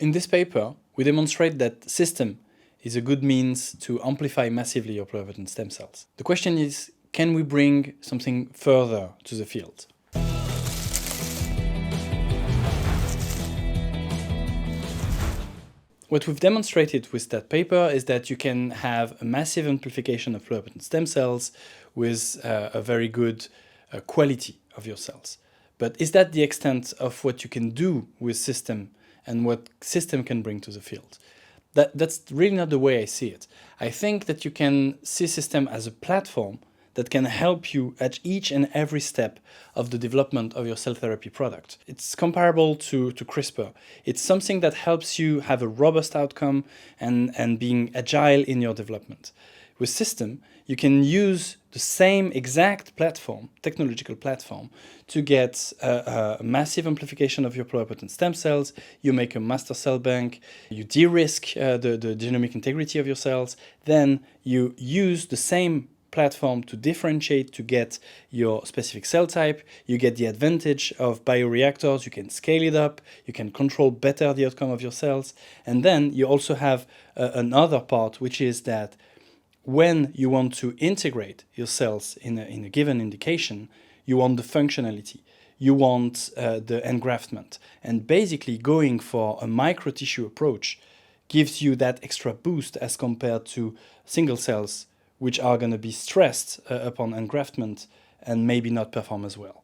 In this paper, we demonstrate that system is a good means to amplify massively your pluripotent stem cells. The question is, can we bring something further to the field? What we've demonstrated with that paper is that you can have a massive amplification of pluripotent stem cells with a very good quality of your cells. But is that the extent of what you can do with system and what system can bring to the field? That's really not the way I see it. I think that you can see system as a platform that can help you at each and every step of the development of your cell therapy product. It's comparable to CRISPR. It's something that helps you have a robust outcome and being agile in your development. With system, you can use the same exact platform, technological platform, to get a massive amplification of your pluripotent stem cells. You make a master cell bank, you de-risk the genomic integrity of your cells, then you use the same platform to differentiate to get your specific cell type. You get the advantage of bioreactors, you can scale it up, you can control better the outcome of your cells. And then you also have another part, which is that when you want to integrate your cells in a given indication, you want the functionality, you want the engraftment. And basically going for a micro-tissue approach gives you that extra boost as compared to single cells, which are going to be stressed upon engraftment and maybe not perform as well.